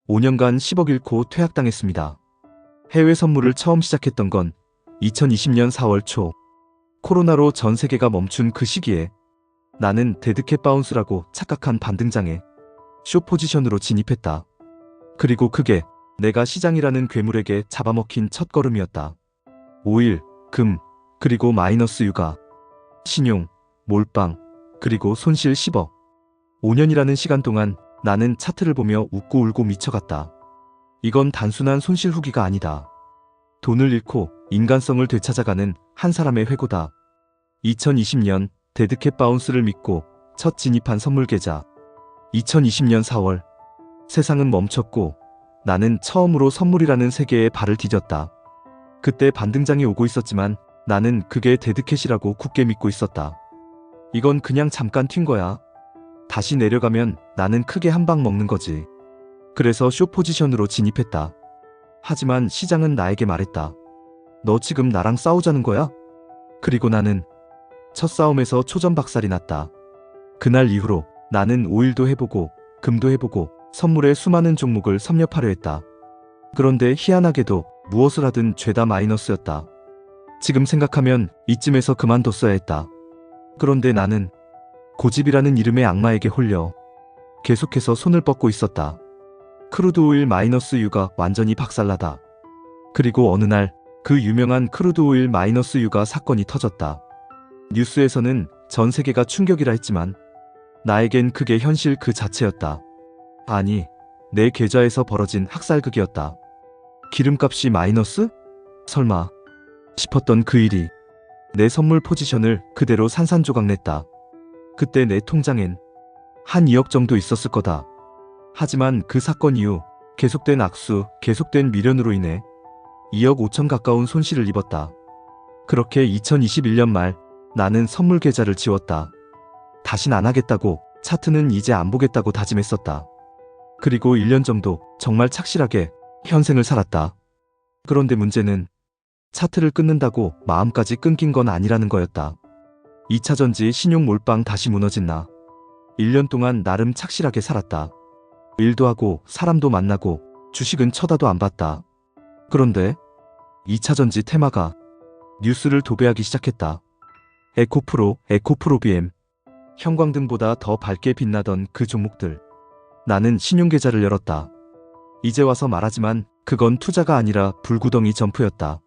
5년간 10억 잃고 퇴학당했습니다. 해외 선물을 처음 시작했던 건 2020년 4월 초. 코로나로 전 세계가 멈춘 그 시기에 나는 데드캣 바운스라고 착각한 반등장에 숏 포지션으로 진입했다. 그리고 그게 내가 시장이라는 괴물에게 잡아먹힌 첫 걸음이었다. 5일, 금, 그리고 마이너스 유가, 신용, 몰빵, 그리고 손실 10억. 5년이라는 시간 동안 나는 차트를 보며 웃고 울고 미쳐갔다. 이건 단순한 손실 후기가 아니다. 돈을 잃고 인간성을 되찾아가는 한 사람의 회고다. 2020년 데드캣 바운스를 믿고 첫 진입한 선물 계좌. 2020년 4월 세상은 멈췄고 나는 처음으로 선물이라는 세계에 발을 디뎠다. 그때 반등장이 오고 있었지만 나는 그게 데드캣이라고 굳게 믿고 있었다. 이건 그냥 잠깐 튄 거야. 다시 내려가면 나는 크게 한 방 먹는 거지. 그래서 숏 포지션으로 진입했다. 하지만 시장은 나에게 말했다. 너 지금 나랑 싸우자는 거야? 그리고 나는 첫 싸움에서 초전박살이 났다. 그날 이후로 나는 오일도 해보고 금도 해보고 선물의 수많은 종목을 섭렵하려 했다. 그런데 희한하게도 무엇을 하든 죄다 마이너스였다. 지금 생각하면 이쯤에서 그만뒀어야 했다. 그런데 나는 고집이라는 이름의 악마에게 홀려 계속해서 손을 뻗고 있었다. 크루드 오일 마이너스 유가 완전히 박살나다. 그리고 어느 날 그 유명한 크루드 오일 마이너스 유가 사건이 터졌다. 뉴스에서는 전 세계가 충격이라 했지만 나에겐 그게 현실 그 자체였다. 아니, 내 계좌에서 벌어진 학살극이었다. 기름값이 마이너스? 설마 싶었던 그 일이 내 선물 포지션을 그대로 산산조각 냈다. 그때 내 통장엔 한 2억 정도 있었을 거다. 하지만 그 사건 이후 계속된 악수, 계속된 미련으로 인해 2억 5천 가까운 손실을 입었다. 그렇게 2021년 말 나는 선물 계좌를 지웠다. 다신 안 하겠다고, 차트는 이제 안 보겠다고 다짐했었다. 그리고 1년 정도 정말 착실하게 현생을 살았다. 그런데 문제는 차트를 끊는다고 마음까지 끊긴 건 아니라는 거였다. 2차전지 신용 몰빵 다시 무너진 나. 1년 동안 나름 착실하게 살았다. 일도 하고 사람도 만나고 주식은 쳐다도 안 봤다. 그런데 2차전지 테마가 뉴스를 도배하기 시작했다. 에코프로, 에코프로비엠, 형광등보다 더 밝게 빛나던 그 종목들. 나는 신용계좌를 열었다. 이제 와서 말하지만 그건 투자가 아니라 불구덩이 점프였다.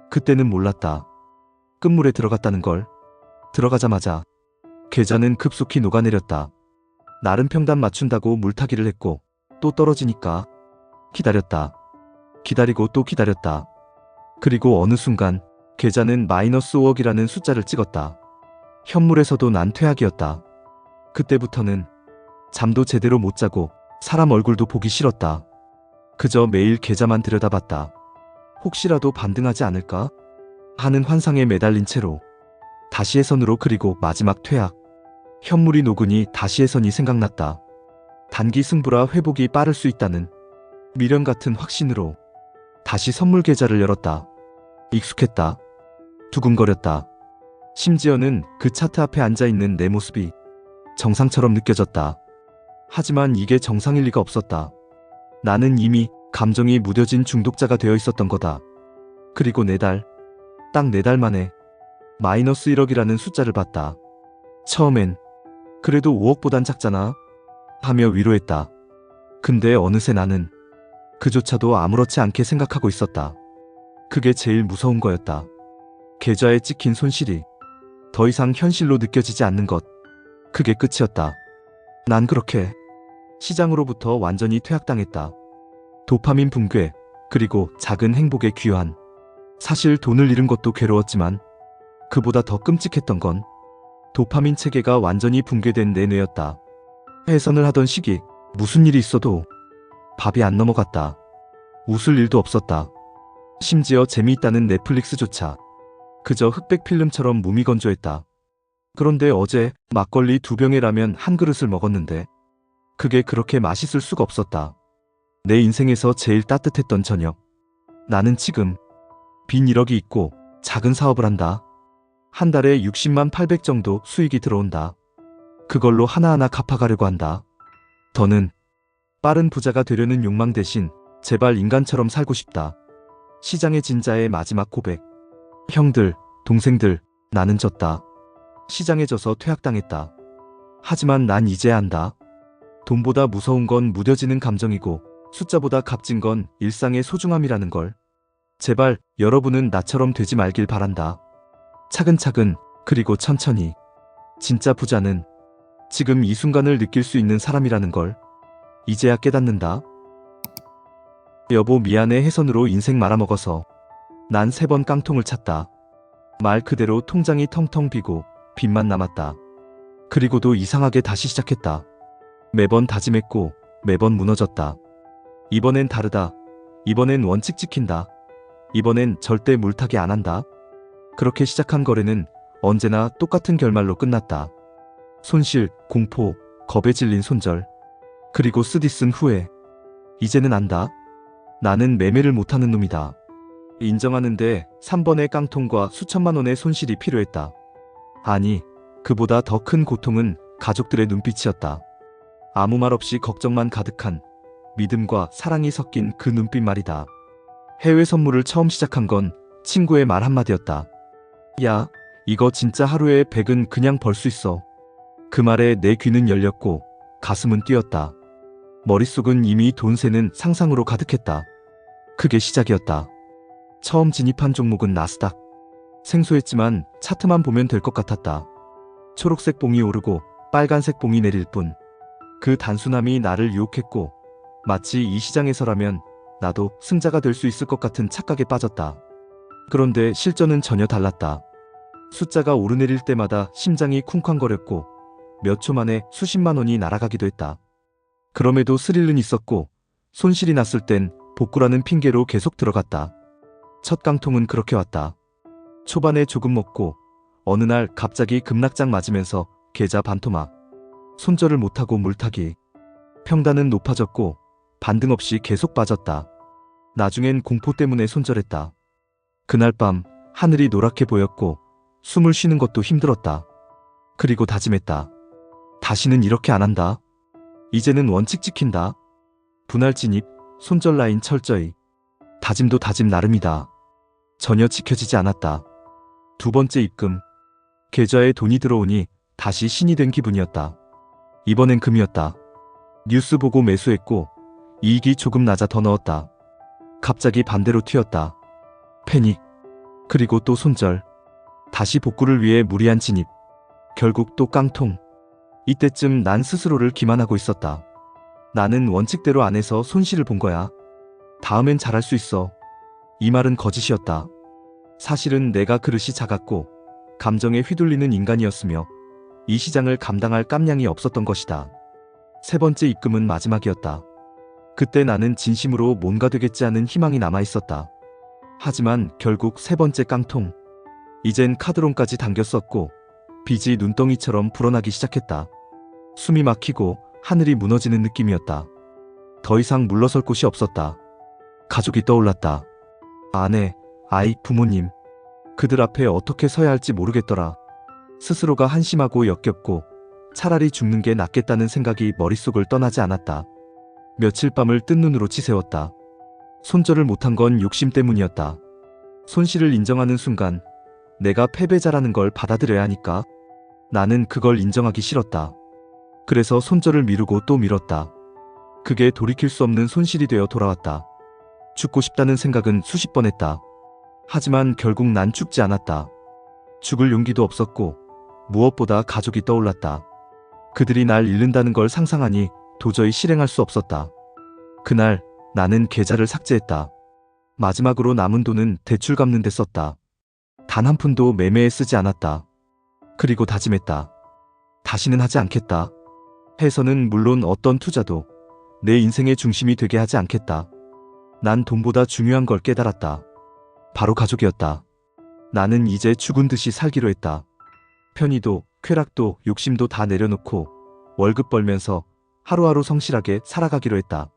그때는 몰랐다. 끝물에 들어갔다는 걸. 들어가자마자 계좌는 급속히 녹아내렸다. 나름 평단 맞춘다고 물타기를 했고 또 떨어지니까 기다렸다. 기다리고 또 기다렸다. 그리고 어느 순간 계좌는 마이너스 5억이라는 숫자를 찍었다. 현물에서도 난 퇴학이었다. 그때부터는 잠도 제대로 못 자고 사람 얼굴도 보기 싫었다. 그저 매일 계좌만 들여다봤다. 혹시라도 반등하지 않을까 하는 환상에 매달린 채로 다시 해선으로. 그리고 마지막 퇴학. 현물이 녹으니 다시 해선이 생각났다. 단기 승부라 회복이 빠를 수 있다는 미련 같은 확신으로 다시 선물 계좌를 열었다. 익숙했다. 두근거렸다. 심지어는 그 차트 앞에 앉아있는 내 모습이 정상처럼 느껴졌다. 하지만 이게 정상일 리가 없었다. 나는 이미 감정이 무뎌진 중독자가 되어 있었던 거다. 그리고 딱 4달 만에 마이너스 1억이라는 숫자를 봤다. 처음엔 그래도 5억보단 작잖아 하며 위로했다. 근데 어느새 나는 그조차도 아무렇지 않게 생각하고 있었다. 그게 제일 무서운 거였다. 계좌에 찍힌 손실이 더 이상 현실로 느껴지지 않는 것. 그게 끝이었다. 난 그렇게 시장으로부터 완전히 퇴학당했다. 도파민 붕괴, 그리고 작은 행복의 귀환. 사실 돈을 잃은 것도 괴로웠지만 그보다 더 끔찍했던 건 도파민 체계가 완전히 붕괴된 내 뇌였다. 해선을 하던 시기 무슨 일이 있어도 밥이 안 넘어갔다. 웃을 일도 없었다. 심지어 재미있다는 넷플릭스조차 그저 흑백 필름처럼 무미건조했다. 그런데 어제 막걸리 2병에 라면 한 그릇을 먹었는데 그게 그렇게 맛있을 수가 없었다. 내 인생에서 제일 따뜻했던 저녁. 나는 지금 빈 1억이 있고 작은 사업을 한다. 한 달에 60만 800 정도 수익이 들어온다. 그걸로 하나하나 갚아가려고 한다. 더는 빠른 부자가 되려는 욕망 대신 제발 인간처럼 살고 싶다. 시장의 진자의 마지막 고백. 형들, 동생들, 나는 졌다. 시장에 져서 퇴학당했다. 하지만 난 이제 안다. 돈보다 무서운 건 무뎌지는 감정이고 숫자보다 값진 건 일상의 소중함이라는 걸. 제발 여러분은 나처럼 되지 말길 바란다. 차근차근, 그리고 천천히. 진짜 부자는 지금 이 순간을 느낄 수 있는 사람이라는 걸 이제야 깨닫는다. 여보 미안해 해선으로 인생 말아먹어서 난 3번 깡통을 찼다. 말 그대로 통장이 텅텅 비고 빚만 남았다. 그리고도 이상하게 다시 시작했다. 매번 다짐했고 매번 무너졌다. 이번엔 다르다. 이번엔 원칙 지킨다. 이번엔 절대 물타기 안 한다. 그렇게 시작한 거래는 언제나 똑같은 결말로 끝났다. 손실, 공포, 겁에 질린 손절. 그리고 쓰디쓴 후회. 이제는 안다. 나는 매매를 못하는 놈이다. 인정하는데 3번의 깡통과 수천만 원의 손실이 필요했다. 아니, 그보다 더 큰 고통은 가족들의 눈빛이었다. 아무 말 없이 걱정만 가득한 믿음과 사랑이 섞인 그 눈빛 말이다. 해외 선물을 처음 시작한 건 친구의 말 한마디였다. 야, 이거 진짜 하루에 100은 그냥 벌 수 있어. 그 말에 내 귀는 열렸고 가슴은 뛰었다. 머릿속은 이미 돈 세는 상상으로 가득했다. 그게 시작이었다. 처음 진입한 종목은 나스닥. 생소했지만 차트만 보면 될 것 같았다. 초록색 봉이 오르고 빨간색 봉이 내릴 뿐. 그 단순함이 나를 유혹했고 마치 이 시장에서라면 나도 승자가 될 수 있을 것 같은 착각에 빠졌다. 그런데 실전은 전혀 달랐다. 숫자가 오르내릴 때마다 심장이 쿵쾅거렸고 몇 초 만에 수십만 원이 날아가기도 했다. 그럼에도 스릴은 있었고 손실이 났을 땐 복구라는 핑계로 계속 들어갔다. 첫 깡통은 그렇게 왔다. 초반에 조금 먹고 어느 날 갑자기 급락장 맞으면서 계좌 반토막. 손절을 못하고 물타기. 평단은 높아졌고 반등 없이 계속 빠졌다. 나중엔 공포 때문에 손절했다. 그날 밤 하늘이 노랗게 보였고 숨을 쉬는 것도 힘들었다. 그리고 다짐했다. 다시는 이렇게 안 한다. 이제는 원칙 지킨다. 분할 진입, 손절 라인 철저히. 다짐도 다짐 나름이다. 전혀 지켜지지 않았다. 두 번째 입금. 계좌에 돈이 들어오니 다시 신이 된 기분이었다. 이번엔 금이었다. 뉴스 보고 매수했고 이익이 조금 낮아 더 넣었다. 갑자기 반대로 튀었다. 패닉. 그리고 또 손절. 다시 복구를 위해 무리한 진입. 결국 또 깡통. 이때쯤 난 스스로를 기만하고 있었다. 나는 원칙대로 안 해서 손실을 본 거야. 다음엔 잘할 수 있어. 이 말은 거짓이었다. 사실은 내가 그릇이 작았고 감정에 휘둘리는 인간이었으며 이 시장을 감당할 깜냥이 없었던 것이다. 세 번째 입금은 마지막이었다. 그때 나는 진심으로 뭔가 되겠지 하는 희망이 남아있었다. 하지만 결국 세 번째 깡통. 이젠 카드론까지 당겼었고 빚이 눈덩이처럼 불어나기 시작했다. 숨이 막히고 하늘이 무너지는 느낌이었다. 더 이상 물러설 곳이 없었다. 가족이 떠올랐다. 아내, 아이, 부모님. 그들 앞에 어떻게 서야 할지 모르겠더라. 스스로가 한심하고 역겹고 차라리 죽는 게 낫겠다는 생각이 머릿속을 떠나지 않았다. 며칠 밤을 뜬 눈으로 치새웠다. 손절을 못한 건 욕심 때문이었다. 손실을 인정하는 순간 내가 패배자라는 걸 받아들여야 하니까. 나는 그걸 인정하기 싫었다. 그래서 손절을 미루고 또 미뤘다. 그게 돌이킬 수 없는 손실이 되어 돌아왔다. 죽고 싶다는 생각은 수십 번 했다. 하지만 결국 난 죽지 않았다. 죽을 용기도 없었고 무엇보다 가족이 떠올랐다. 그들이 날 잃는다는 걸 상상하니 도저히 실행할 수 없었다. 그날 나는 계좌를 삭제했다. 마지막으로 남은 돈은 대출 갚는 데 썼다. 단 한 푼도 매매에 쓰지 않았다. 그리고 다짐했다. 다시는 하지 않겠다. 해서는 물론 어떤 투자도 내 인생의 중심이 되게 하지 않겠다. 난 돈보다 중요한 걸 깨달았다. 바로 가족이었다. 나는 이제 죽은 듯이 살기로 했다. 편의도, 쾌락도, 욕심도 다 내려놓고 월급 벌면서 하루하루 성실하게 살아가기로 했다.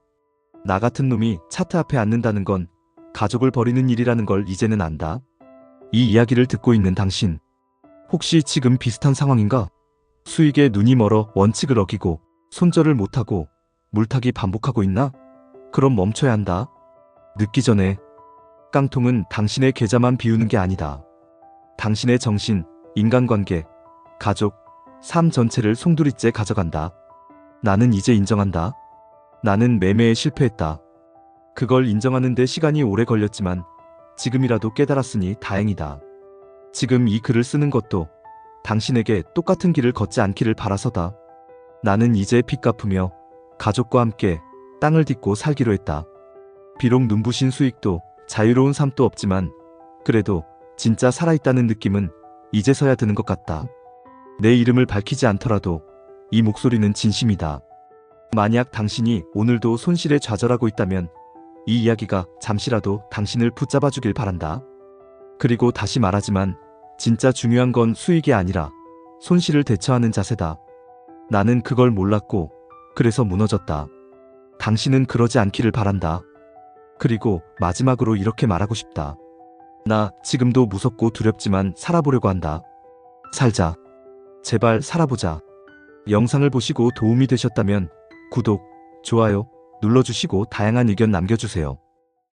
나 같은 놈이 차트 앞에 앉는다는 건 가족을 버리는 일이라는 걸 이제는 안다. 이 이야기를 듣고 있는 당신. 혹시 지금 비슷한 상황인가? 수익에 눈이 멀어 원칙을 어기고 손절을 못하고 물타기 반복하고 있나? 그럼 멈춰야 한다. 늦기 전에. 깡통은 당신의 계좌만 비우는 게 아니다. 당신의 정신, 인간관계, 가족, 삶 전체를 송두리째 가져간다. 나는 이제 인정한다. 나는 매매에 실패했다. 그걸 인정하는데 시간이 오래 걸렸지만 지금이라도 깨달았으니 다행이다. 지금 이 글을 쓰는 것도 당신에게 똑같은 길을 걷지 않기를 바라서다. 나는 이제 빚 갚으며 가족과 함께 땅을 딛고 살기로 했다. 비록 눈부신 수익도 자유로운 삶도 없지만 그래도 진짜 살아있다는 느낌은 이제서야 드는 것 같다. 내 이름을 밝히지 않더라도 이 목소리는 진심이다. 만약 당신이 오늘도 손실에 좌절하고 있다면 이 이야기가 잠시라도 당신을 붙잡아 주길 바란다. 그리고 다시 말하지만 진짜 중요한 건 수익이 아니라 손실을 대처하는 자세다. 나는 그걸 몰랐고 그래서 무너졌다. 당신은 그러지 않기를 바란다. 그리고 마지막으로 이렇게 말하고 싶다. 나 지금도 무섭고 두렵지만 살아보려고 한다. 살자. 제발 살아보자. 영상을 보시고 도움이 되셨다면 구독, 좋아요 눌러주시고 다양한 의견 남겨주세요.